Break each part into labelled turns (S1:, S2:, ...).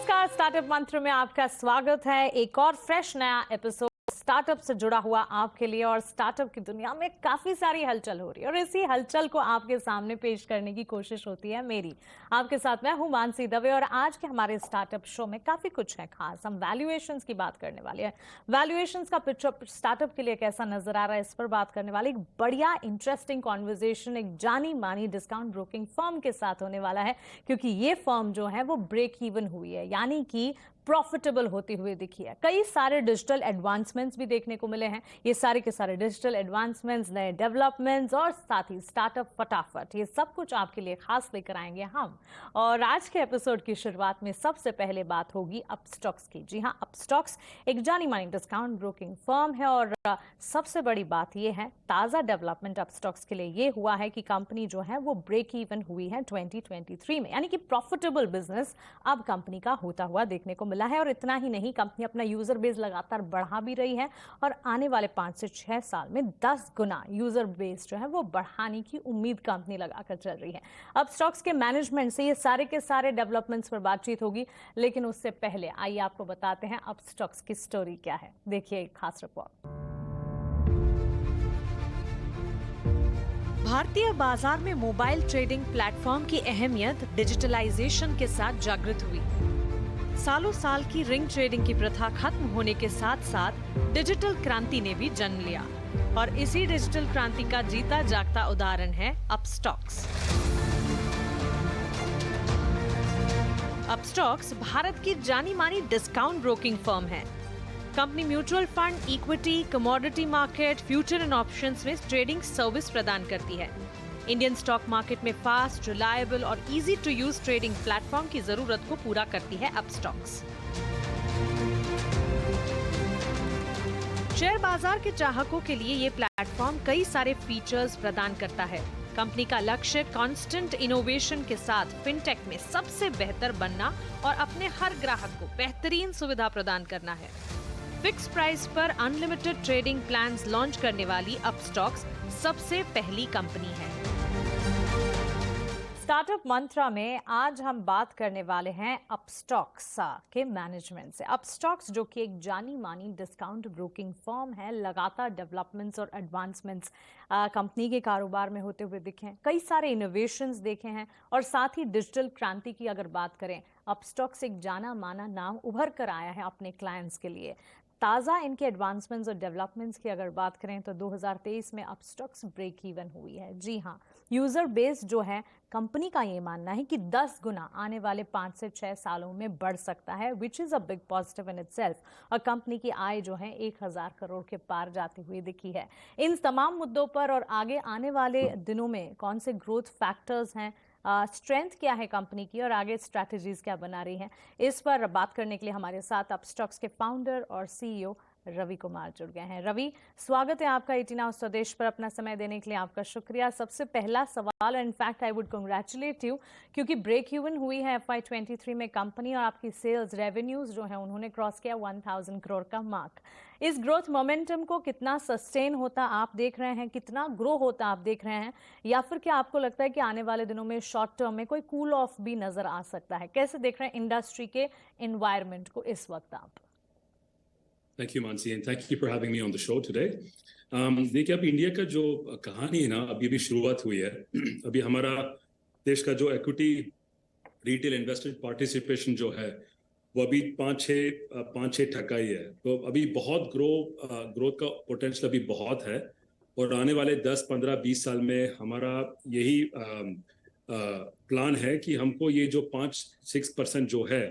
S1: नमस्कार, स्टार्टअप मंत्र में आपका स्वागत है। एक और फ्रेश नया एपिसोड स्टार्टअप से जुड़ा हुआ आपके लिए। और स्टार्टअप की दुनिया में काफी सारी हलचल हो रही है और इसी हलचल को आपके सामने पेश करने की कोशिश होती है मेरी। आपके साथ मैं हूं मानसी दवे और आज के हमारे स्टार्टअप शो में काफी कुछ है खास। हम वैल्यूएशंस की बात करने वाले हैं। वैल्यूएशंस का पिक्चर स्टार्टअप के लिए कैसा नजर आ रहा है, इस पर बात करने वाले। एक बढ़िया इंटरेस्टिंग कॉन्वर्जेशन एक जानी मानी डिस्काउंट ब्रोकिंग फर्म के साथ होने वाला है, क्योंकि ये फर्म जो है वो ब्रेक इवन हुई है, यानी कि प्रॉफिटेबल होती हुई दिखी है। कई सारे डिजिटल एडवांसमेंट्स भी देखने को मिले हैं। ये सारे के सारे डिजिटल एडवांसमेंट्स, नए डेवलपमेंट्स और साथ ही स्टार्टअप फटाफट, ये सब कुछ आपके लिए खास लेकर आएंगे हम। और आज के एपिसोड की शुरुआत में सबसे पहले बात होगी अपस्टॉक्स की। जी हाँ, अपस्टॉक्स एक जानी मानी डिस्काउंट ब्रोकिंग फर्म है और सबसे बड़ी बात यह है, ताजा डेवलपमेंट अपस्टॉक्स के लिए ये हुआ है कि कंपनी जो है वो ब्रेक इवन हुई है 2023 में, यानी कि प्रॉफिटेबल बिजनेस अब कंपनी का होता हुआ देखने को मिला है। और इतना ही नहीं, कंपनी अपना यूजर बेस लगातार बढ़ा भी रही है और आने वाले 5 से 6 साल में 10 गुना यूजर बेस जो है वो बढ़ाने की उम्मीद कंपनी लगाकर चल रही है। अब स्टॉक्स के मैनेजमेंट से ये सारे के सारे डेवलपमेंट्स पर बातचीत होगी, लेकिन उससे पहले आइए आपको बताते हैं अब स्टॉक्स की स्टोरी क्या है। देखिए एक खास रिपोर्ट। भारतीय बाजार में मोबाइल ट्रेडिंग प्लेटफॉर्म की अहमियत डिजिटलाइजेशन के साथ जागृत हुई। सालों साल की रिंग ट्रेडिंग की प्रथा खत्म होने के साथ साथ डिजिटल क्रांति ने भी जन्म लिया और इसी डिजिटल क्रांति का जीता जागता उदाहरण है अपस्टॉक्स। अपस्टॉक्स भारत की जानी मानी डिस्काउंट ब्रोकिंग फर्म है। Company mutual fund, equity, commodity market, future and options में ट्रेडिंग सर्विस प्रदान करती है। इंडियन स्टॉक मार्केट में फास्ट, रिलायबल और easy to use trading platform की जरूरत को पूरा करती है अपस्टॉक्स। शेयर बाजार के चाहकों के लिए ये प्लेटफॉर्म कई सारे फीचर्स प्रदान करता है। कंपनी का लक्ष्य कांस्टेंट इनोवेशन के साथ फिनटेक में सबसे बेहतर बनना और अपने हर ग्राहक को बेहतरीन सुविधा प्रदान करना है। फिक्स प्राइस पर अनलिमिटेड ट्रेडिंग प्लान्स लॉन्च करने वाली अपस्टॉक्स सबसे पहली कंपनी है। स्टार्टअप मंत्रा में आज हम बात करने वाले हैं अपस्टॉक्स के मैनेजमेंट से। अपस्टॉक्स जो कि एक जानी मानी डिस्काउंट ब्रोकिंग फर्म है, लगातार डेवलपमेंट्स और एडवांसमेंट्स कंपनी के कारोबार में होते हुए दिखे हैं। कई सारे इनोवेशंस देखे हैं और साथ ही डिजिटल क्रांति की अगर बात करें, अपस्टॉक्स एक जाना माना नाम उभर कर आया है अपने क्लाइंट्स के लिए। ताज़ा इनके एडवांसमेंट्स और डेवलपमेंट्स की अगर बात करें तो 2023 में अपस्टॉक्स ब्रेक इवन हुई है। जी हाँ, यूजर बेस जो है कंपनी का ये मानना है कि 10 गुना आने वाले 5 से 6 सालों में बढ़ सकता है, which is a big positive in itself. और कंपनी की आय जो है 1000 करोड़ के पार जाती हुई दिखी है। इन तमाम मुद्दों पर और आगे आने वाले दिनों में कौन से ग्रोथ फैक्टर्स हैं, स्ट्रेंथ क्या है कंपनी की और आगे स्ट्रैटेजीज क्या बना रही हैं, इस पर बात करने के लिए हमारे साथ अपस्टॉक्स के फाउंडर और सीईओ रवि कुमार जुड़ गए हैं। रवि, स्वागत है आपका 18 हाउस स्वदेश पर। अपना समय देने के लिए आपका शुक्रिया। सबसे पहला सवाल, in fact I would congratulate you, क्योंकि ब्रेक इवन हुई है FY23 में कंपनी और आपकी सेल्स रेवेन्यूज जो है उन्होंने क्रॉस किया 1000 करोड़ का मार्क। इस ग्रोथ मोमेंटम को कितना सस्टेन होता आप देख रहे हैं, कितना ग्रो होता आप देख रहे हैं, या फिर क्या आपको लगता है कि आने वाले दिनों में शॉर्ट टर्म में कोई कूल ऑफ भी नजर आ सकता है? कैसे देख रहे हैं इंडस्ट्री के एनवायरनमेंट को इस वक्त आप?
S2: Thank you, Mansi, and thank you for having me on the show today. देखिए, अब इंडिया का जो कहानी है ना, अभी भी शुरुआत हुई है। अभी हमारा देश का जो इक्विटी रिटेल इन्वेस्टमेंट पार्टिसिपेशन जो है वो अभी 5-6% ही है। तो अभी बहुत ग्रोथ का पोटेंशियल अभी बहुत है और आने वाले 10, 15, 20 साल में हमारा यही प्लान है कि हमको ये जो 5-6% जो है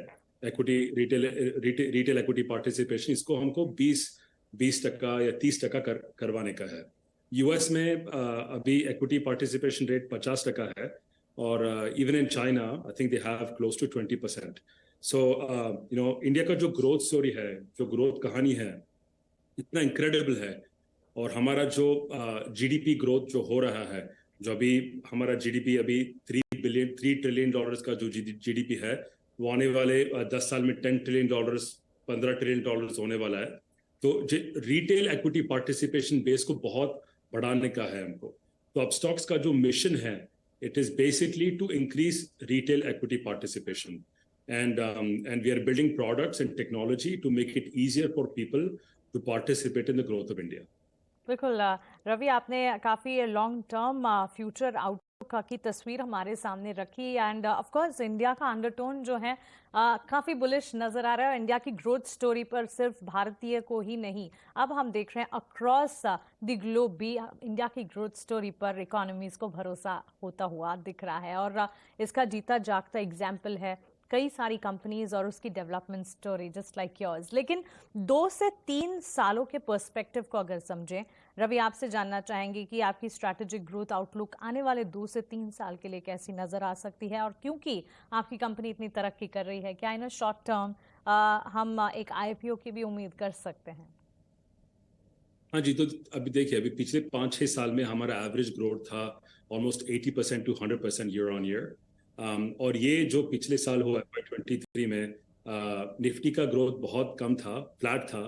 S2: इक्विटी रिटेल इक्विटी पार्टिसिपेशन, इसको हमको 20% या 30% करवाने का है। यूएस में अभी इक्विटी पार्टिसिपेशन रेट 50% है और even in China I think they have close to 20%। So India का जो ग्रोथ स्टोरी है, जो ग्रोथ कहानी है, इतना इनक्रेडिबल है। और हमारा जो जीडीपी ग्रोथ जो हो रहा है, जो अभी हमारा जीडीपी अभी $3 ट्रिलियन का जो जीडीपी है, वो आने वाले 10 साल में $10 ट्रिलियन, $15 ट्रिलियन होने वाला है। तो रिटेल इक्विटी पार्टिसिपेशन बेस को बहुत बढ़ाने का है हमको। तो अपस्टॉक्स का जो मिशन है, it is basically to increase retail equity participation. and we are building products and technology to make it easier for people to participate in the growth of India.
S1: बिल्कुल रवि, आपने काफ़ी लॉन्ग टर्म फ्यूचर आउटलुक की तस्वीर हमारे सामने रखी end of course India का undertone जो है काफ़ी बुलिश नज़र आ रहा है। इंडिया की ग्रोथ स्टोरी पर सिर्फ भारतीय को ही नहीं, अब हम देख रहे हैं अक्रॉस द ग्लोब भी इंडिया की ग्रोथ स्टोरी पर इकोनॉमीज़ को भरोसा होता हुआ दिख रहा है और इसका जीता जागता एग्जाम्पल है कई सारी कंपनीज और उसकी development story just like yours. लेकिन 2 से 3 सालों के पर्सपेक्टिव को अगर समझें, रवि आपसे जानना चाहेंगे कि आपकी स्ट्रैटेजिक ग्रोथ आउटलुक आने वाले 2 से 3 साल के लिए कैसी नजर आ सकती है, और क्योंकि आपकी कंपनी इतनी तरक्की कर रही है, क्या इन शॉर्ट टर्म हम एक IPO की भी उम्मीद कर सकते हैं?
S2: हाँ जी, तो अभी देखिए, अभी पिछले 5-6 साल में हमारा एवरेज ग्रोथ था almost 80% to 100% year on year. और ये जो पिछले साल हुआ FY23 में निफ्टी का ग्रोथ बहुत कम था, फ्लैट था।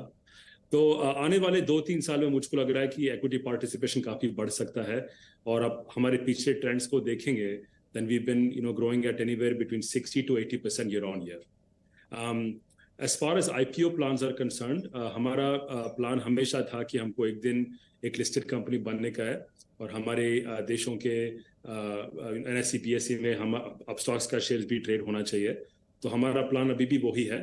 S2: तो आने वाले 2-3 साल में मुझको लग रहा है कि इक्विटी पार्टिसिपेशन काफी बढ़ सकता है। और अब हमारे पिछले ट्रेंड्स को देखेंगे, then we been growing at anywhere between 60 to 80% year on year. As far as IPO plans are concerned, हमारा प्लान हमेशा था कि हमको एक दिन एक लिस्टेड कंपनी बनने का है और हमारे देशों के NSE PSE में हम अपस्टॉक्स का शेयर भी ट्रेड होना चाहिए। तो हमारा प्लान अभी भी वही है।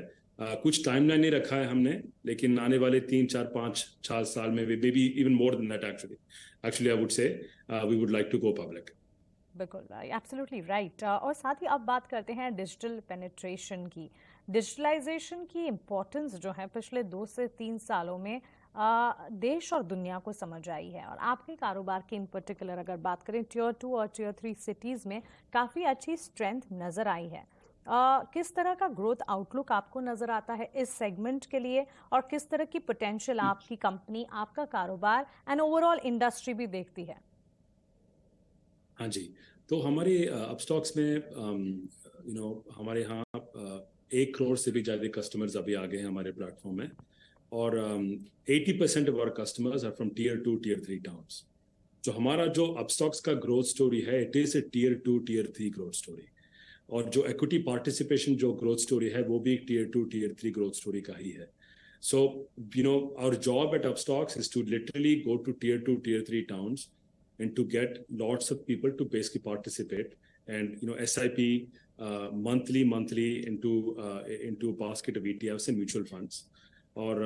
S2: कुछ टाइमलाइन नहीं रखा है हमने, लेकिन आने वाले 3-4-5 साल में we may be even more than that actually I would say we would like to go public.
S1: बिल्कुल, एब्सोल्युटली राइट। और साथ ही अब बात करते हैं डिजिटल पेनिट्रेशन की। डिजिटलाइजेशन की इम्पोर्टेंस जो है पिछले 2 से 3 सालों में देश और दुनिया को समझ आई है, और आपके कारोबार की इन पर्टिकुलर अगर बात करें टियर 2 और टियर 3 सिटीज़ में काफ़ी अच्छी स्ट्रेंथ नज़र आई है। किस तरह का ग्रोथ आउटलुक आपको नज़र आता है इस सेगमेंट के लिए, और किस तरह की पोटेंशियल आपकी कंपनी, आपका कारोबार एंड ओवरऑल इंडस्ट्री भी देखती है?
S2: हाँ जी, तो हमारे अपस्टॉक्स में हमारे यहाँ 1 करोड़ से भी ज़्यादा कस्टमर्स अभी आ गए हैं हमारे प्लेटफॉर्म में, और 80% of our customers are from tier 2 tier 3 towns. जो हमारा जो अपस्टॉक्स का ग्रोथ स्टोरी है, it is a tier 2 tier 3 growth story. और जो इक्विटी पार्टिसिपेशन जो ग्रोथ स्टोरी है, वो भी एक टियर 2 टियर 3 ग्रोथ स्टोरी का ही है। So, our job at Upstocks is to literally go to tier 2, tier 3 towns and to get lots of people to basically participate and, SIP monthly into a basket of ETFs and mutual funds. और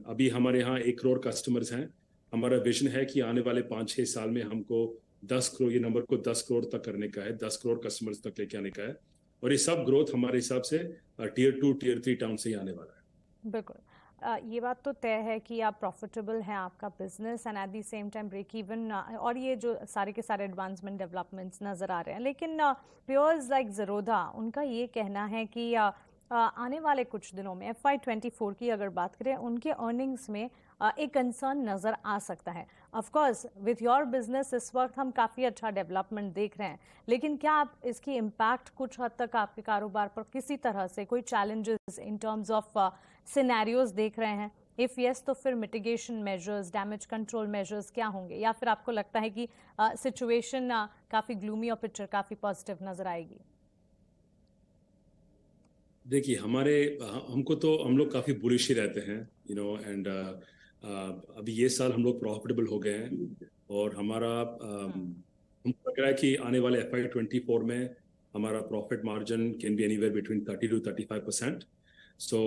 S2: अभी हमारे यहाँ 1 crore customers हैं। हमारा vision है कि आने वाले 5-6 साल में हमको 10 करोड़, ये नंबर को 10 करोड़ तक करने का है, 10 करोड़ कस्टमर्स तक लेके आने का है। और ये सब ग्रोथ हमारे हिसाब से टियर 2, टियर 3 टाउन से ही आने वाला है।
S1: बिल्कुल, ये बात तो तय है कि आप प्रॉफिटेबल हैं, आपका business, and at the same time break even, और ये जो सारे के सारे एडवांसमेंट डेवलपमेंट्स नज़र आ रहे हैं। लेकिन प्योर्स लाइक ज़रोधा, उनका ये कहना है कि आने वाले कुछ दिनों में FY24 की अगर बात करें, उनके अर्निंग्स में एक कंसर्न नज़र आ सकता है। Of course with your business इस वक्त हम काफ़ी अच्छा डेवलपमेंट देख रहे हैं, लेकिन क्या आप इसकी इम्पैक्ट कुछ हद तक आपके कारोबार पर किसी तरह से कोई challenges in terms of scenarios देख रहे हैं? इफ़ यस, तो फिर mitigation measures, damage control measures क्या होंगे, या फिर आपको लगता है कि सिचुएशन काफ़ी ग्लूमी और पिक्चर काफ़ी पॉजिटिव नज़र आएगी?
S2: देखिए, हम लोग काफ़ी बुलिश ही रहते हैं, एंड अभी ये साल हम लोग प्रॉफिटेबल हो गए हैं, और हमारा हमको लग रहा है कि आने वाले FY24 में हमारा profit margin can be anywhere between 30 to 35%। So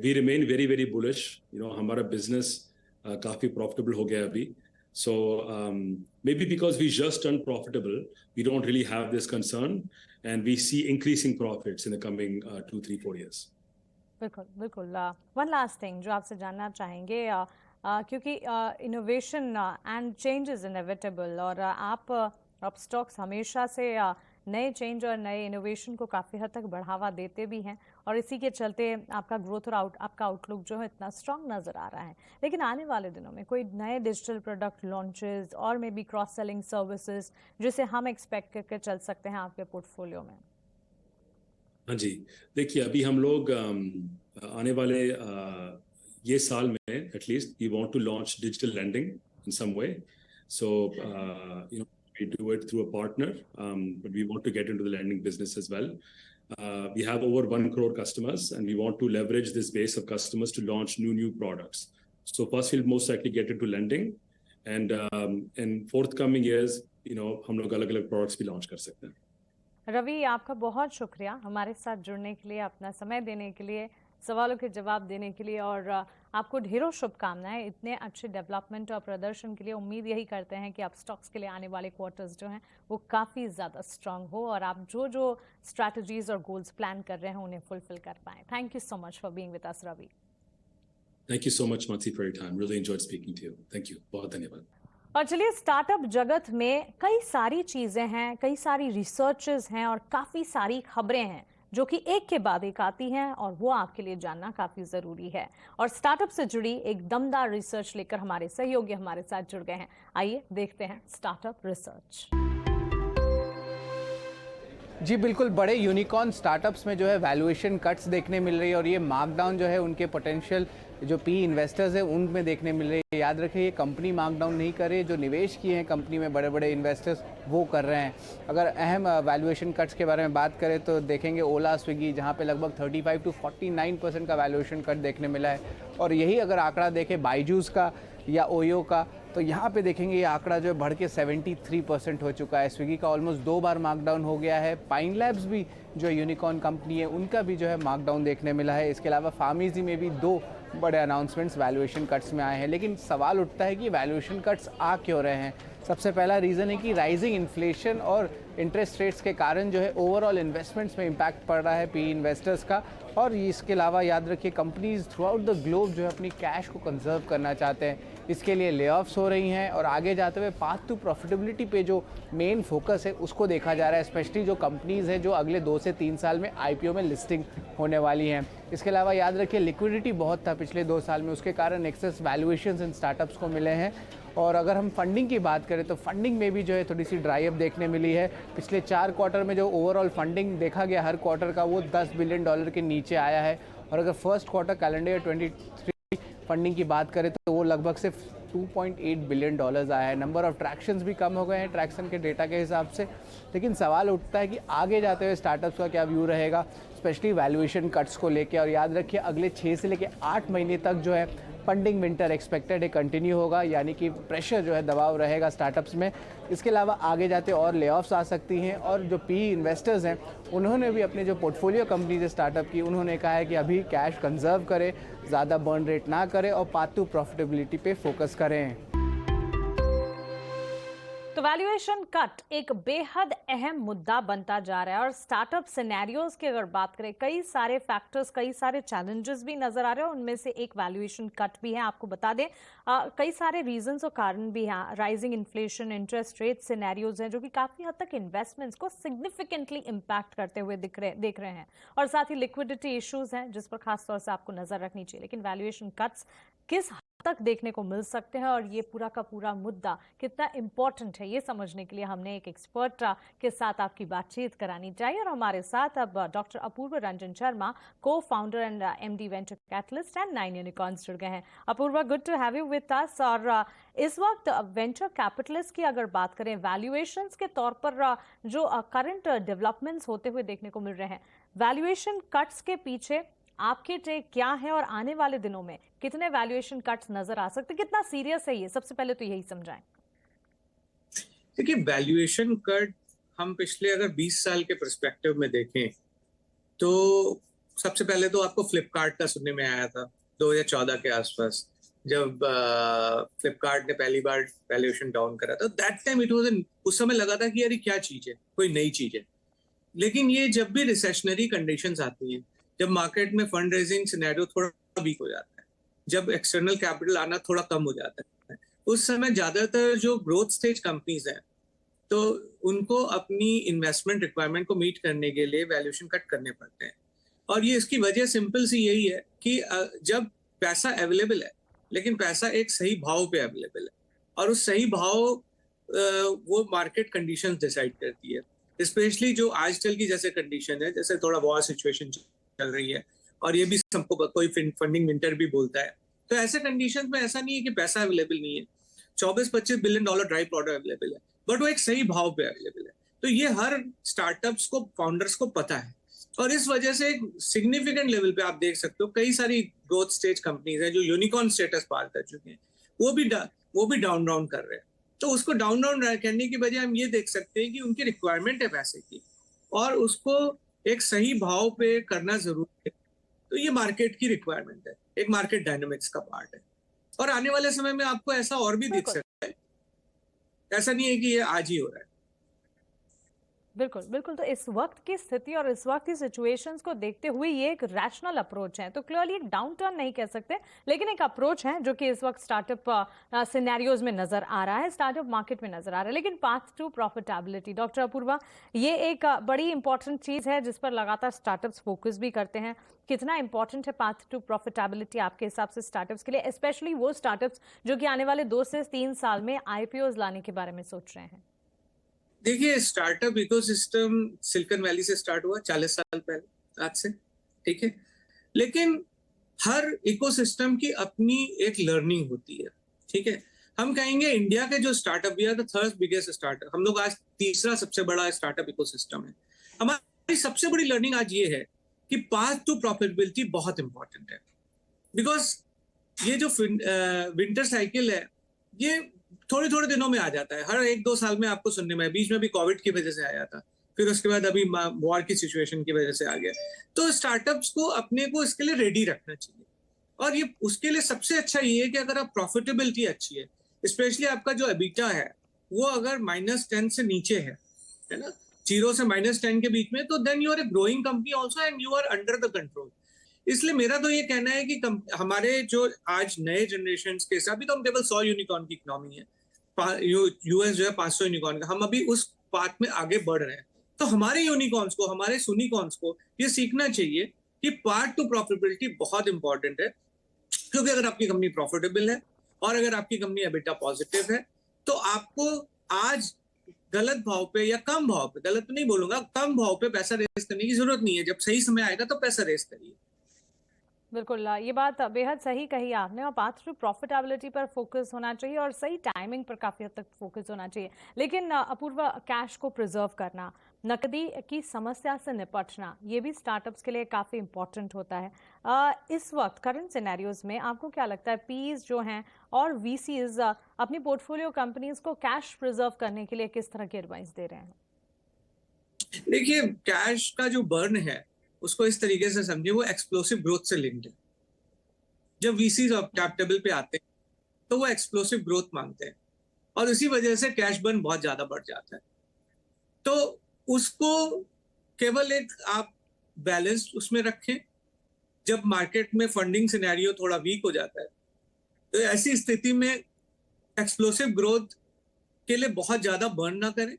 S2: we remain very very bullish. हमारा बिजनेस काफ़ी प्रॉफिटेबल हो गया अभी। So maybe because we just turned profitable, we don't really have this concern, and we see increasing profits in the coming 2-3-4 years.
S1: बिल्कुल बिल्कुल। One last thing जो आपसे जानना चाहेंगे, क्योंकि innovation and change is inevitable, और आप अपस्टॉक्स हमेशा से नए चेंज और नए इनोवेशन को काफ़ी हद तक बढ़ावा देते भी हैं, और इसी के चलते आपका ग्रोथ और आपका आउटलुक जो है इतना स्ट्रांग नज़र आ रहा है। लेकिन आने वाले दिनों में कोई नए डिजिटल प्रोडक्ट लॉन्चेस और may be cross selling services जिसे हम एक्सपेक्ट करके चल सकते हैं आपके पोर्टफोलियो में?
S2: हाँ जी, देखिए, अभी हम लोग आने वाले ये साल में at least we want to launch digital landing in some way. So we do it through a partner, but we want to get into the lending business as well. We have over 1 crore customers, and we want to leverage this base of customers to launch new products. So first, we'll most likely get into lending, and in forthcoming years, हम लोग अलग-अलग products भी launch कर सकते हैं.
S1: रवि, आपका बहुत शुक्रिया हमारे साथ जुड़ने के लिए, अपना समय देने के लिए, सवालों के जवाब देने के लिए, और आपको ढेरों शुभकामनाएं इतने अच्छे डेवलपमेंट और प्रदर्शन के लिए। उम्मीद यही करते हैं कि आप स्टॉक्स के लिए आने वाले क्वार्टर्स जो हैं वो काफ़ी ज़्यादा स्ट्रांग हो और आप जो स्ट्रैटेजीज और गोल्स प्लान कर रहे हैं उन्हें फुलफिल कर पाएँ। Thank you so much for being with us Ravi.
S2: Thank you so much, Mansi, for your time. Really enjoyed speaking to you. Thank you. बहुत धन्यवाद।
S1: और चलिए, स्टार्टअप जगत में कई सारी चीज़ें हैं, कई सारी रिसर्चेस हैं और काफ़ी सारी खबरें हैं जो कि एक के बाद एक आती हैं और वो आपके लिए जानना काफ़ी ज़रूरी है। और स्टार्टअप से जुड़ी एक दमदार रिसर्च लेकर हमारे सहयोगी हमारे साथ जुड़ गए हैं। आइए देखते हैं स्टार्टअप रिसर्च।
S3: जी बिल्कुल, बड़े यूनिकॉर्न स्टार्टअप्स में जो है वैल्यूएशन कट्स देखने मिल रही है और ये मार्कडाउन जो है उनके पोटेंशियल जो पी इन्वेस्टर्स हैं उनमें देखने मिल रही है। याद रखिए, ये कंपनी मार्कडाउन नहीं कर रही है, जो निवेश किए हैं कंपनी में बड़े बड़े इन्वेस्टर्स वो कर रहे हैं। अगर अहम वैल्यूएशन कट्स के बारे में बात करें तो देखेंगे ओला, स्विगी, जहाँ पे लगभग 35 to 49% का वैल्यूएशन कट देखने मिला है। और यही अगर आंकड़ा देखें बाइजूस का या ओयो का, तो यहाँ पे देखेंगे ये आंकड़ा जो है बढ़ के 73% हो चुका है। स्विगी का ऑलमोस्ट 2 बार मार्कडाउन हो गया है। पाइन लैब्स भी जो यूनिकॉर्न कंपनी है उनका भी जो है मार्कडाउन देखने मिला है। इसके अलावा फार्मीजी में भी 2 बड़े अनाउंसमेंट्स वैल्यूएशन कट्स में आए हैं। लेकिन सवाल उठता है कि वैल्यूएशन कट्स आ क्यों रहे हैं। सबसे पहला रीज़न है कि राइजिंग इन्फ्लेशन और इंटरेस्ट रेट्स के कारण जो है ओवरऑल इन्वेस्टमेंट्स में इम्पैक्ट पड़ रहा है पी इन्वेस्टर्स का। और इसके अलावा याद रखिए, companies through out the globe जो है अपनी कैश को कंजर्व करना चाहते हैं, इसके लिए लेऑफ्स हो रही हैं और आगे जाते हुए पाथ टू प्रॉफिटेबिलिटी पे जो मेन फोकस है उसको देखा जा रहा है, स्पेशली जो कंपनीज हैं जो अगले 2 से 3 साल में आईपीओ में लिस्टिंग होने वाली हैं। इसके अलावा याद रखिए, लिक्विडिटी बहुत था पिछले 2 साल में, उसके कारण एक्सेस वैल्यूएशंस इन स्टार्टअप्स को मिले हैं। और अगर हम फंडिंग की बात करें तो फंडिंग में भी जो है थोड़ी सी ड्राई अप देखने मिली है। पिछले 4 क्वार्टर में जो ओवरऑल फंडिंग देखा गया हर क्वार्टर का, वो $10 बिलियन के नीचे आया है। और अगर first quarter calendar year 23 funding की बात करें तो वो लगभग सिर्फ $2.8 बिलियन आया है। नंबर ऑफ ट्रैक्शंस भी कम हो गए हैं ट्रैक्शन के डेटा के हिसाब से। लेकिन सवाल उठता है कि आगे जाते हुए स्टार्टअप्स का क्या व्यू रहेगा, स्पेशली वैल्यूएशन कट्स को लेके। और याद रखिए, अगले 6 से लेकर 8 महीने तक जो है फंडिंग विंटर एक्सपेक्टेड है कंटिन्यू होगा, यानी कि प्रेशर जो है दबाव रहेगा स्टार्टअप्स में। इसके अलावा आगे जाते और लेऑफ्स आ सकती हैं। और जो पी इन्वेस्टर्स हैं उन्होंने भी अपने जो पोर्टफोलियो कंपनीज है स्टार्टअप की, उन्होंने कहा है कि अभी कैश कंजर्व करें, ज़्यादा बर्न रेट ना करें और पाथ टू प्रॉफिटेबिलिटी पे फोकस करें।
S1: तो वैल्यूएशन कट एक बेहद अहम मुद्दा बनता जा रहा है और स्टार्टअप सिनेरियोज की अगर बात करें, कई सारे फैक्टर्स, कई सारे चैलेंजेस भी नजर आ रहे हैं। उनमें से एक वैल्यूएशन कट भी है। आपको बता दें, कई सारे रीजंस और कारण भी हैं। Rising inflation, interest rate scenarios हैं जो कि काफी हद तक इन्वेस्टमेंट्स को सिग्निफिकेंटली इम्पैक्ट करते हुए देख रहे हैं। और साथ ही लिक्विडिटी इश्यूज हैं जिस पर खासतौर से आपको नजर रखनी चाहिए। लेकिन वैल्यूएशन कट्स किस तक देखने को मिल सकते हैं और ये पूरा का पूरा मुद्दा कितना इंपॉर्टेंट है, ये समझने के लिए हमने एक एक्सपर्ट के साथ आपकी बातचीत करानी चाहिए। और हमारे साथ अब doctor Apoorva Ranjan Sharma, co founder and MD Venture Catalyst and 9 unicorns जुड़ गए हैं। Apoorva, good to have you with us. और इस वक्त वेंचर कैपिटलिस्ट की अगर बात करें, वैल्यूएशंस के तौर पर जो करंट डेवलपमेंट्स होते हुए देखने को मिल रहे हैं, वैल्यूएशन कट्स के पीछे आपके टेक क्या है और आने वाले दिनों में कितने वैल्यूएशन कट्स नजर आ सकते हैं? कितना सीरियस है ये? सबसे पहले तो यही समझाएं।
S4: देखिए, वैल्यूएशन कट हम पिछले अगर 20 साल के पर्सपेक्टिव में देखें तो सबसे पहले तो आपको फ्लिपकार्ट का सुनने में आया था 2014 के आसपास, जब फ्लिपकार्ट ने पहली बार वैल्यूएशन डाउन करा था। दैट टाइम इट वाज, उस समय लगा था कि यार ये क्या चीज है, कोई नई चीज है। लेकिन ये जब भी रिसेशनरी कंडीशंस आती हैं, जब मार्केट में फंड रेजिंग सिनेरियो थोड़ा वीक हो जाता है, जब एक्सटर्नल कैपिटल आना थोड़ा कम हो जाता है, उस समय ज्यादातर जो ग्रोथ स्टेज कंपनीज हैं तो उनको अपनी इन्वेस्टमेंट रिक्वायरमेंट को मीट करने के लिए वैल्यूएशन कट करने पड़ते हैं। और ये इसकी वजह सिंपल सी यही है कि जब पैसा अवेलेबल है, लेकिन पैसा एक सही भाव पे अवेलेबल है, और उस सही भाव वो मार्केट कंडीशंस डिसाइड करती है। स्पेशली जो आजकल की जैसे कंडीशन है, जैसे थोड़ा वॉर सिचुएशन चल रही है और ये भी सबको कोई फंडिंग विंटर भी बोलता है, तो ऐसे कंडीशंस में ऐसा नहीं है कि पैसा अवेलेबल नहीं है। 24-25 billion dollar dry powder available है, बट वो एक सही भाव पे अवेलेबल है। तो ये हर स्टार्टअप्स को, फाउंडर्स को पता है और इस वजह से सिग्निफिकेंट लेवल पे आप देख सकते हो कई सारी ग्रोथ स्टेज कंपनीज हैं जो यूनिकॉर्न स्टेटस पार कर चुके हैं, वो भी डाउन डाउन कर रहे हैं। तो उसको डाउन डाउन करने की बजाय हम ये देख सकते हैं कि उनकी रिक्वायरमेंट है पैसे की और उसको एक सही भाव पे करना जरूरी है। तो ये मार्केट की रिक्वायरमेंट है, एक मार्केट डायनामिक्स का पार्ट है और आने वाले समय में आपको ऐसा और भी दिख सकता है, ऐसा नहीं है कि ये आज ही हो रहा है।
S1: बिल्कुल बिल्कुल। तो इस वक्त की स्थिति और इस वक्त की सिचुएशंस को देखते हुए ये एक रैशनल अप्रोच है, तो क्लियरली एक डाउन टर्न नहीं कह सकते, लेकिन एक अप्रोच है जो कि इस वक्त स्टार्टअप सिनेरियोज में नजर आ रहा है, स्टार्टअप मार्केट में नजर आ रहा है। लेकिन path to profitability, doctor Apoorva, ये एक बड़ी इंपॉर्टेंट चीज है जिस पर लगातार स्टार्टअप्स फोकस भी करते हैं। कितना इंपॉर्टेंट है पाथ टू प्रॉफिटेबिलिटी आपके हिसाब से स्टार्टअप्स के लिए, स्पेशली वो स्टार्टअप्स जो कि आने वाले 2 से 3 साल में आईपीओज लाने के बारे में सोच रहे हैं?
S4: देखिए, स्टार्टअप इकोसिस्टम सिलिकॉन वैली से स्टार्ट हुआ 40 साल पहले आज से, ठीक है। लेकिन हर इकोसिस्टम की अपनी एक लर्निंग होती है, ठीक है। हम कहेंगे इंडिया के जो startup, we are the third biggest startup, हम लोग आज तीसरा सबसे बड़ा स्टार्टअप इकोसिस्टम है। हमारी सबसे बड़ी लर्निंग आज ये है कि पाथ टू प्रॉफिटेबिलिटी बहुत इंपॉर्टेंट है, बिकॉज ये जो विंटर साइकिल है ये थोड़े थोड़े दिनों में आ जाता है, हर 1-2 साल में आपको सुनने में, बीच में भी कोविड की वजह से आया था, फिर उसके बाद अभी वॉर की सिचुएशन की वजह से आ गया। तो स्टार्टअप्स को अपने को इसके लिए रेडी रखना चाहिए और ये उसके लिए सबसे अच्छा ये है कि अगर आप प्रॉफिटेबिलिटी अच्छी है, स्पेशली आपका जो एबिटा है वो अगर -10 से नीचे है ना, 0 से -10 के बीच में, तो then you are a growing company also and you are under the control. इसलिए मेरा तो ये कहना है कि हमारे जो आज नए जनरेशन के हिसाब, अभी तो हम केवल 100 यूनिकॉर्न की इकोनॉमी है, यूएस जो है 500 यूनिकॉर्न का, हम अभी उस पाथ में आगे बढ़ रहे हैं। तो हमारे यूनिकॉर्न्स को, हमारे सुनिकॉर्न्स को ये सीखना चाहिए कि पार्ट टू प्रॉफिटेबिलिटी बहुत इंपॉर्टेंट है, क्योंकि अगर आपकी कंपनी प्रॉफिटेबल है और अगर आपकी कंपनी एबिटा पॉजिटिव है तो आपको आज गलत भाव पे या कम भाव पे, गलत नहीं बोलूंगा, कम भाव पे पैसा रेस करने की जरूरत नहीं है। जब सही समय आएगा तो पैसा रेस करिए।
S1: बिल्कुल, ये बात बेहद सही कही आपने, और पाथ टू प्रॉफिटेबिलिटी पर फोकस होना चाहिए और सही टाइमिंग पर काफ़ी हद तक फोकस होना चाहिए। लेकिन अपूर्वा, कैश को प्रिजर्व करना, नकदी की समस्या से निपटना, ये भी स्टार्टअप्स के लिए काफ़ी इंपॉर्टेंट होता है। इस वक्त करंट सिनेरियोज में आपको क्या लगता है, पीज जो हैं और वीसीज अपनी पोर्टफोलियो कंपनीज को कैश प्रिजर्व करने के लिए किस तरह की एडवाइस दे रहे हैं?
S4: देखिए, कैश का जो बर्न है उसको इस तरीके से समझिए, वो एक्सप्लोसिव ग्रोथ से लिंक्ड है। जब वीसी कैप टेबल पे आते हैं तो वो एक्सप्लोसिव ग्रोथ मांगते हैं और इसी वजह से कैश बर्न बहुत ज्यादा बढ़ जाता है। तो उसको केवल एक आप बैलेंस उसमें रखें। जब मार्केट में फंडिंग सिनेरियो थोड़ा वीक हो जाता है तो ऐसी स्थिति में एक्सप्लोसिव ग्रोथ के लिए बहुत ज्यादा बर्न ना करें।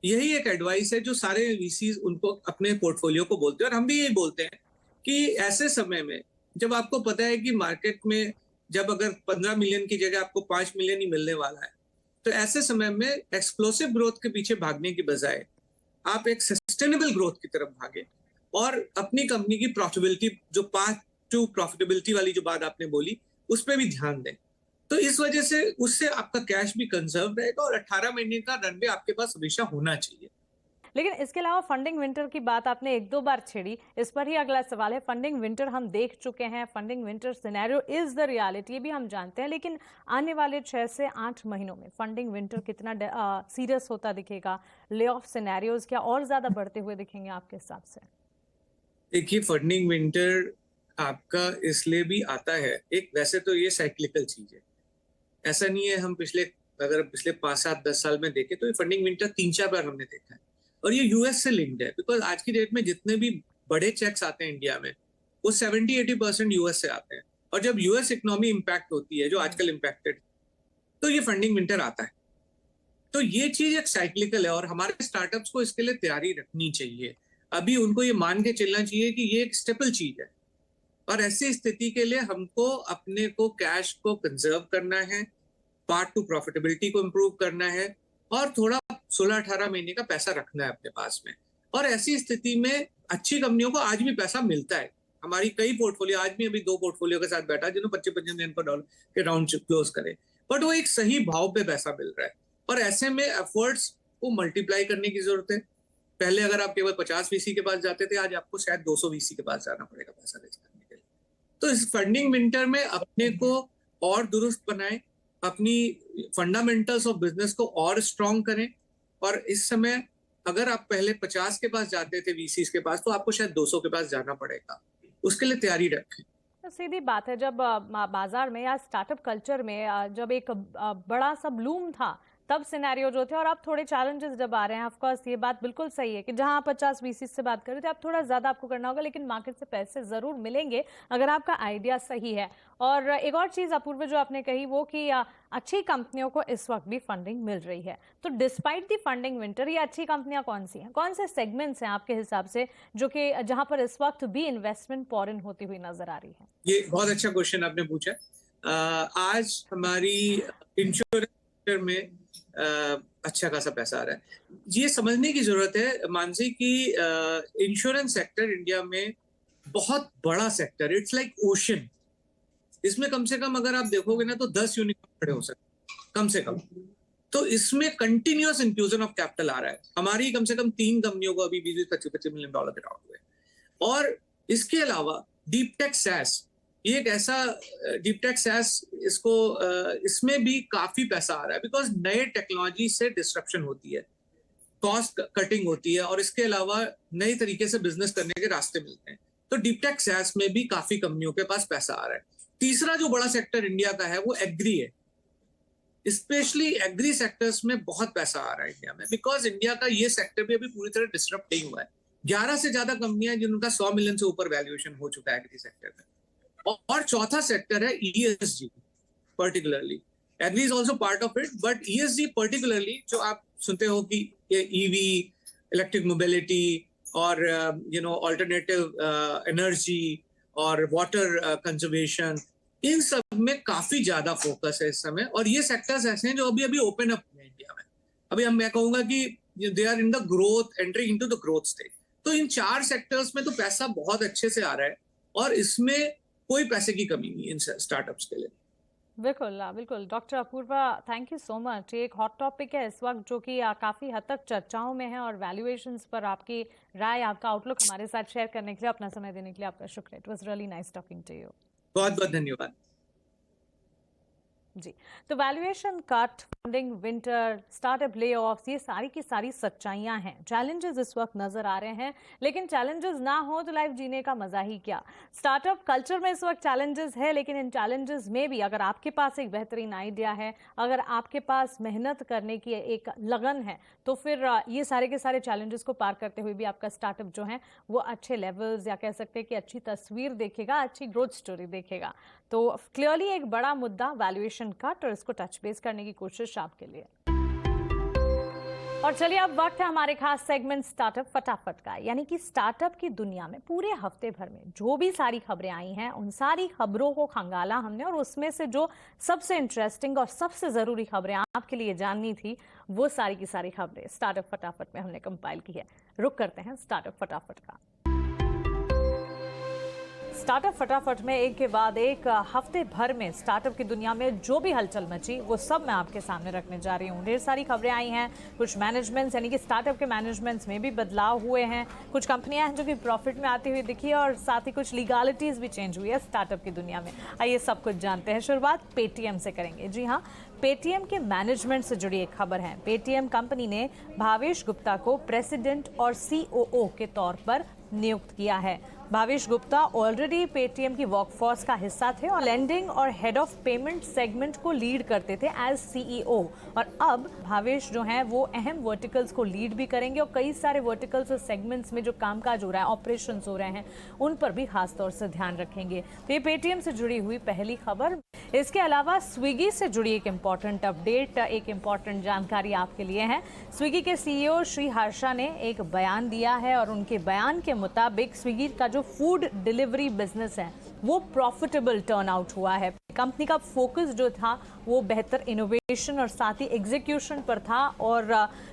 S4: यही एक एडवाइस है जो सारे वीसीज उनको अपने पोर्टफोलियो को बोलते हैं, और हम भी यही बोलते हैं कि ऐसे समय में जब आपको पता है कि मार्केट में जब अगर 15 मिलियन की जगह आपको 5 मिलियन ही मिलने वाला है, तो ऐसे समय में एक्सप्लोसिव ग्रोथ के पीछे भागने की बजाय आप एक सस्टेनेबल ग्रोथ की तरफ भागे और अपनी कंपनी की प्रॉफिटेबिलिटी, जो पाथ टू प्रॉफिटेबिलिटी वाली जो बात आपने बोली, उस पर भी ध्यान दें। तो इस वजह से उससे आपका कैश भी कंजर्व रहेगा और 18 महीने का रनवे आपके पास हमेशा होना चाहिए।
S1: लेकिन इसके अलावा फंडिंग विंटर की बात आपने 1-2 बार छेड़ी, इस पर ही अगला सवाल है। फंडिंग विंटर हम देख चुके हैं, funding winter scenario is the reality, ये भी हम जानते हैं, लेकिन आने वाले 6 से 8 महीनों में फंडिंग विंटर कितना सीरियस होता दिखेगा? ले ऑफ सिनेरियोज क्या और ज्यादा बढ़ते हुए दिखेंगे आपके हिसाब से?
S4: देखिए, फंडिंग विंटर आपका इसलिए भी आता है, एक वैसे तो ये साइक्लिकल चीज है, ऐसा नहीं है। हम अगर पिछले 5-7-10 साल में देखें तो ये फंडिंग विंटर 3-4 बार हमने देखा है और ये यूएस से लिंक्ड है, बिकॉज आज की डेट में जितने भी बड़े चेक्स आते हैं इंडिया में वो 70-80% यूएस से आते हैं, और जब यूएस इकोनॉमी इंपैक्ट होती है, जो आजकल इंपैक्टेड, तो ये फंडिंग विंटर आता है। तो ये चीज एक साइक्लिकल है और हमारे स्टार्टअप्स को इसके लिए तैयारी रखनी चाहिए। अभी उनको ये मान के चलना चाहिए कि ये एक स्टेपल चीज है, और ऐसी स्थिति के लिए हमको अपने को कैश को कंजर्व करना है, पार्ट टू प्रॉफिटेबिलिटी को इम्प्रूव करना है और थोड़ा 16-18 महीने का पैसा रखना है अपने पास में। और ऐसी स्थिति में अच्छी कंपनियों को आज भी पैसा मिलता है। हमारी कई पोर्टफोलियो, आज भी अभी 2 पोर्टफोलियो के साथ बैठा जिन्होंने 25-25 मिलियन $25 के राउंड क्लोज करे, बट वो एक सही भाव पे पैसा मिल रहा है और ऐसे में एफर्ट्स को मल्टीप्लाई करने की जरूरत है। पहले अगर आप केवल 50 वीसी के पास जाते थे, आज आपको शायद 200 वीसी के पास जाना पड़ेगा पैसा रेज करने के लिए। तो इस फंडिंग विंटर में अपने को और दुरुस्त बनाएं, अपनी फंडामेंटल्स ऑफ बिजनेस को और स्ट्रॉन्ग करें। और इस समय अगर आप पहले 50 के पास जाते थे वीसीज के पास, तो आपको शायद 200 के पास जाना पड़ेगा। उसके लिए तैयारी रखें।
S1: तो सीधी बात है, जब बाजार में या स्टार्टअप कल्चर में जब एक बड़ा सा ब्लूम था तब सिनेरियो जो थे, और अब थोड़े चैलेंजेस जब आ रहे हैं, ऑफ कोर्स ये बात बिल्कुल सही है कि जहां आप 50 वीसी से बात कर रहे थे, आप थोड़ा ज्यादा आपको करना होगा, लेकिन मार्केट से पैसे जरूर मिलेंगे अगर आपका आइडिया सही है। और एक और चीज अपूर्व जो आपने कही वो कि अच्छी कंपनियों को इस वक्त भी फंडिंग मिल रही है। तो डिस्पाइट द फंडिंग विंटर, ये अच्छी कंपनियां कौन सी हैं, कौन से सेगमेंट्स हैं आपके हिसाब से जो कि जहां पर इस वक्त भी इन्वेस्टमेंट पॉर इन होती हुई नजर आ रही है?
S4: ये बहुत अच्छा क्वेश्चन आपने पूछा। आज हमारी इंश्योरेंस में अच्छा खासा पैसा आ रहा है। ये समझने की जरूरत है मानसी की इंश्योरेंस सेक्टर इंडिया में बहुत बड़ा सेक्टर, इट्स लाइक ओशन। इसमें कम से कम अगर आप देखोगे ना तो 10 यूनिकॉर्न खड़े हो सकते कम से कम। तो इसमें कंटिन्यूअस इन्फ्यूजन ऑफ कैपिटल आ रहा है। हमारी कम से कम 3 कंपनियों को अभी 20-25 मिलियन डॉलर के राउंड हुए। और इसके अलावा डीप टेक सैस, ये एक ऐसा डीप टेक सैस, इसमें भी काफी पैसा आ रहा है, बिकॉज नए टेक्नोलॉजी से डिस्ट्रप्शन होती है, कॉस्ट कटिंग होती है, और इसके अलावा नए तरीके से बिजनेस करने के रास्ते मिलते हैं। तो डीप टेक सैस में भी काफी कंपनियों के पास पैसा आ रहा है। तीसरा जो बड़ा सेक्टर इंडिया का है वो एग्री है। स्पेशली एग्री सेक्टर्स में बहुत पैसा आ रहा है इंडिया में, बिकॉज इंडिया का ये सेक्टर भी अभी पूरी तरह डिस्टर्ब नहीं हुआ है। 11 से ज्यादा कंपनियां जिनका 100 मिलियन से ऊपर वैल्यूएशन हो चुका है एग्री सेक्टर में। और चौथा सेक्टर है ESG, particularly agri is also part of it, but ESG particularly जो आप सुनते हो कि EV, इलेक्ट्रिक मोबिलिटी, और ऑल्टरनेटिव एनर्जी और वाटर कंजर्वेशन, इन सब में काफी ज्यादा फोकस है इस समय। और ये सेक्टर्स ऐसे हैं जो अभी अभी ओपन अप हुए इंडिया में। अभी मैं कहूंगा कि they are in the growth, entering into the growth stage. तो इन 4 सेक्टर्स में तो पैसा बहुत अच्छे से आ रहा है, और इसमें कोई पैसे की कमी नहीं इन स्टार्टअप्स के लिए।
S1: बिल्कुल बिल्कुल। Doctor Apoorva, thank you so much. एक हॉट टॉपिक है इस वक्त जो कि काफ़ी हद तक चर्चाओं में है, और वैल्यूएशंस पर आपकी राय, आपका आउटलुक हमारे साथ शेयर करने के लिए, अपना समय देने के लिए आपका शुक्रिया। It was really nice talking to you.
S4: बहुत बहुत धन्यवाद
S1: जी। तो valuation cut, funding winter, startup layoffs, ये सारी की सारी सच्चाइयां हैं। चैलेंजेस इस वक्त नजर आ रहे हैं, लेकिन चैलेंजेस ना हो तो लाइफ जीने का मजा ही क्या। स्टार्टअप कल्चर में इस वक्त चैलेंजेस है, लेकिन इन चैलेंजेस में भी अगर आपके पास एक बेहतरीन आइडिया है, अगर आपके पास मेहनत करने की एक लगन है, तो फिर ये सारे के सारे चैलेंजेस को पार करते हुए भी आपका स्टार्टअप जो है वो अच्छे लेवल्स, या कह सकते हैं कि अच्छी तस्वीर देखेगा, अच्छी ग्रोथ स्टोरी देखेगा। तो क्लियरली एक बड़ा मुद्दा वैल्यूएशन कट, और इसको टच बेस करने की कोशिश आपके लिए। और चलिए अब वक्त है हमारे खास सेगमेंट स्टार्टअप फटाफट का, यानी कि स्टार्टअप की दुनिया में पूरे हफ्ते भर में जो भी सारी खबरें आई हैं, उन सारी खबरों को खंगाला हमने, और उसमें से जो सबसे इंटरेस्टिंग और सबसे जरूरी खबरें आपके लिए जाननी थी, वो सारी की सारी खबरें स्टार्टअप फटाफट में हमने कंपाइल की है। रुक करते हैं स्टार्टअप फटाफट का। स्टार्टअप फटाफट में एक के बाद एक हफ्ते भर में स्टार्टअप की दुनिया में जो भी हलचल मची वो सब मैं आपके सामने रखने जा रही हूँ। ढेर सारी खबरें आई हैं, कुछ मैनेजमेंट्स यानी कि स्टार्टअप के मैनेजमेंट्स में भी बदलाव हुए हैं, कुछ कंपनियां हैं जो कि प्रॉफिट में आती हुई दिखी, और साथ ही कुछ लीगालिटीज भी चेंज हुई है स्टार्टअप की दुनिया में। आइए सब कुछ जानते हैं। शुरुआत पेटीएम से करेंगे। जी हाँ, पेटीएम के मैनेजमेंट से जुड़ी एक खबर है। पेटीएम कंपनी ने भावेश गुप्ता को प्रेसिडेंट और COO के तौर पर नियुक्त किया है। भावेश गुप्ता ऑलरेडी पेटीएम की वर्कफोर्स का हिस्सा थे और लेंडिंग और हेड ऑफ पेमेंट सेगमेंट को लीड करते थे एज CEO, और अब भावेश जो हैं वो अहम वर्टिकल्स को लीड भी करेंगे, और कई सारे वर्टिकल्स और सेगमेंट्स में जो कामकाज हो रहा है, ऑपरेशंस हो रहे हैं, उन पर भी खास तौर से ध्यान रखेंगे। तो ये पेटीएम से जुड़ी हुई पहली खबर। इसके अलावा स्विगी से जुड़ी एक इम्पॉर्टेंट अपडेट, एक इम्पॉर्टेंट जानकारी आपके लिए है। स्विगी के CEO श्री हर्षा ने एक बयान दिया है, और उनके बयान के मुताबिक स्विगी का जो फूड डिलीवरी बिजनेस है वो प्रॉफिटेबल टर्न आउट हुआ है। कंपनी का फोकस जो था वो बेहतर इनोवेशन और साथ ही एग्जीक्यूशन पर था और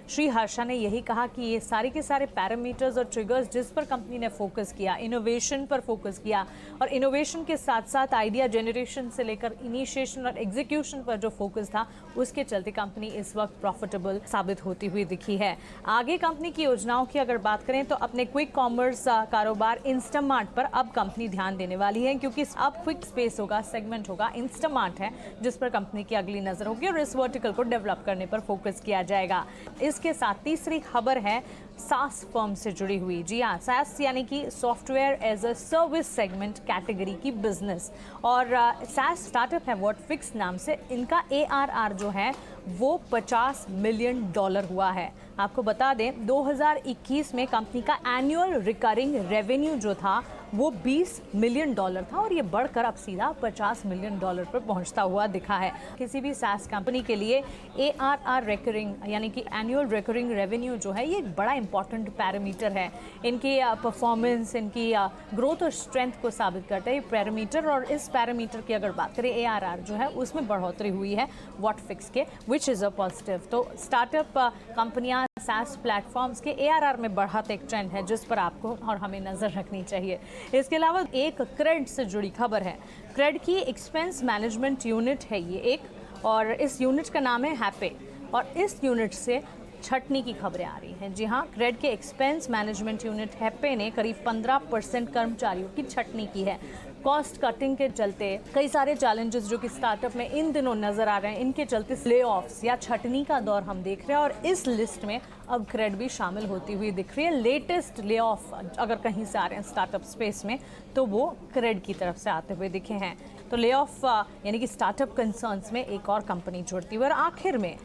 S1: श्री हर्षा ने यही कहा कि ये सारे के सारे पैरामीटर्स और ट्रिगर्स जिस पर कंपनी ने फोकस किया, इनोवेशन पर फोकस किया और इनोवेशन के साथ साथ आइडिया जनरेशन से लेकर इनिशिएशन और एग्जीक्यूशन पर जो फोकस था उसके चलते कंपनी इस वक्त प्रॉफिटेबल साबित होती हुई दिखी है। आगे कंपनी की योजनाओं की अगर बात करें तो अपने क्विक कॉमर्स कारोबार इंस्टामार्ट पर अब कंपनी ध्यान देने वाली है, क्योंकि अब क्विक स्पेस होगा, सेगमेंट होगा, इंस्टामार्ट है जिस पर कंपनी की अगली नजर होगी और इस वर्टिकल को डेवलप करने पर फोकस किया जाएगा। इसके साथ तीसरी खबर है सास फर्म से जुड़ी हुई। जी हाँ, सास यानी कि software as a service segment category की बिजनेस और सास स्टार्टअप है व्हाटफिक्स नाम से। इनका ARR जो है वो $50 मिलियन हुआ है। आपको बता दें 2021 में कंपनी का एनुअल रिकरिंग रेवेन्यू जो था वो $20 मिलियन था और ये बढ़कर अब सीधा $50 मिलियन पर पहुंचता हुआ दिखा है। किसी भी सास कंपनी के लिए ARR रिकरिंग यानी कि एनुअल रिकरिंग रेवेन्यू जो है ये एक बड़ा इंपॉर्टेंट पैरामीटर है। इनकी परफॉर्मेंस, इनकी ग्रोथ और स्ट्रेंथ को साबित करता है ये पैरामीटर। और इस पैरामीटर की अगर बात करें ARR जो है उसमें बढ़ोतरी हुई है व्हाटफिक्स के, विच इज़ अ पॉजिटिव। तो स्टार्टअप कंपनियां सास प्लेटफॉर्म्स के ARR में बढ़त एक ट्रेंड है जिस पर आपको और हमें नज़र रखनी चाहिए। इसके अलावा एक क्रेड से जुड़ी खबर है। क्रेड की एक्सपेंस मैनेजमेंट यूनिट है ये एक, और इस यूनिट का नाम है हैपे और इस यूनिट से छटनी की खबरें आ रही हैं। जी हाँ, क्रेड के एक्सपेंस मैनेजमेंट यूनिट हैपे ने करीब 15% कर्मचारियों की छटनी की है। कॉस्ट कटिंग के चलते कई सारे चैलेंजेस जो कि स्टार्टअप में इन दिनों नजर आ रहे हैं, इनके चलते ले ऑफ्स या छटनी का दौर हम देख रहे हैं और इस लिस्ट में अब क्रेड भी शामिल होती हुई दिख रही है। लेटेस्ट ले ऑफ अगर कहीं से आ रहे हैं स्टार्टअप स्पेस में तो वो क्रेड की तरफ से आते हुए दिखे हैं। तो ले ऑफ यानी कि स्टार्टअप कंसर्न्स में एक और कंपनी जुड़ती हुई। और आखिर में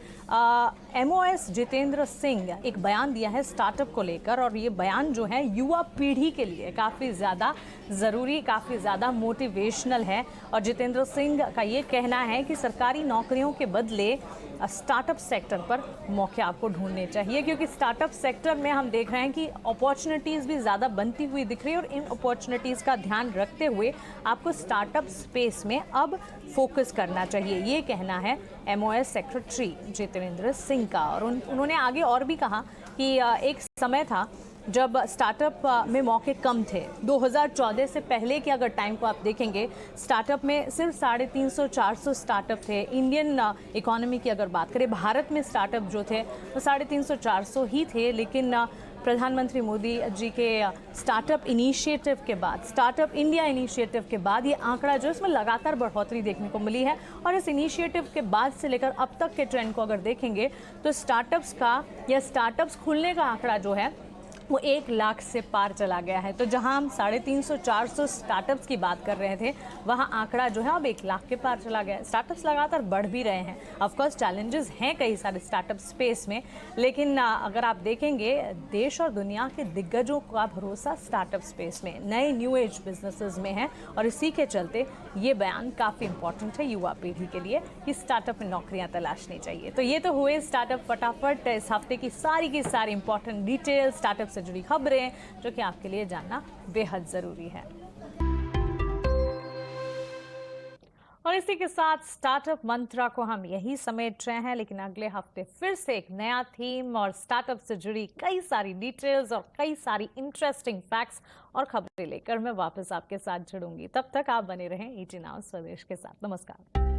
S1: MOS जितेंद्र सिंह एक बयान दिया है स्टार्टअप को लेकर और ये बयान जो है युवा पीढ़ी के लिए काफ़ी ज़्यादा ज़रूरी, काफ़ी ज़्यादा मोटिवेशनल है। और जितेंद्र सिंह का ये कहना है कि सरकारी नौकरियों के बदले स्टार्टअप सेक्टर पर मौके आपको ढूंढने चाहिए, क्योंकि स्टार्टअप सेक्टर में हम देख रहे हैं कि अपॉर्चुनिटीज़ भी ज़्यादा बनती हुई दिख रही है और इन अपॉर्चुनिटीज़ का ध्यान रखते हुए आपको स्टार्टअप स्पेस में अब फोकस करना चाहिए, ये कहना है MOS सेक्रेटरी जितेंद्र सिंह का। और उन्होंने आगे और भी कहा कि एक समय था जब स्टार्टअप में मौके कम थे। 2014 से पहले के अगर टाइम को आप देखेंगे स्टार्टअप में सिर्फ 350-400 स्टार्टअप थे। इंडियन इकोनॉमी की अगर बात करें, भारत में स्टार्टअप जो थे वो 350-400 ही थे। लेकिन प्रधानमंत्री मोदी जी के स्टार्टअप इनिशिएटिव के बाद, स्टार्टअप इंडिया इनिशिएटिव के बाद ये आंकड़ा जो है इसमें लगातार बढ़ोतरी देखने को मिली है। और इस इनिशिएटिव के बाद से लेकर अब तक के ट्रेंड को अगर देखेंगे तो स्टार्टअप्स का या स्टार्टअप्स खुलने का आंकड़ा जो है वो 1 लाख से पार चला गया है। तो जहां हम 350-400 स्टार्टअप्स की बात कर रहे थे वहां आंकड़ा जो है अब 1 लाख के पार चला गया है। स्टार्टअप्स लगातार बढ़ भी रहे हैं। ऑफकोर्स चैलेंजेस हैं कई सारे स्टार्टअप स्पेस में, लेकिन अगर आप देखेंगे देश और दुनिया के दिग्गजों का भरोसा स्टार्टअप स्पेस में, नए न्यू एज बिजनेसेस में है। और इसी के चलते ये बयान काफ़ी इंपॉर्टेंट है युवा पीढ़ी के लिए कि स्टार्टअप में नौकरियाँ तलाशनी चाहिए। तो ये तो हुए स्टार्टअप फटाफट इस हफ्ते की सारी इंपॉर्टेंट डिटेल स्टार्टअप से जुड़ी खबरें जो कि आपके लिए जानना बेहद जरूरी है। और इसी के साथ स्टार्टअप मंत्रा को हम यही समेट रहे हैं, लेकिन अगले हफ्ते फिर से एक नया थीम और स्टार्टअप से जुड़ी कई सारी डिटेल्स और कई सारी इंटरेस्टिंग फैक्ट्स और खबरें लेकर मैं वापस आपके साथ जुड़ूंगी। तब तक आप बने रहें ET Now स्वदेश के साथ। नमस्कार।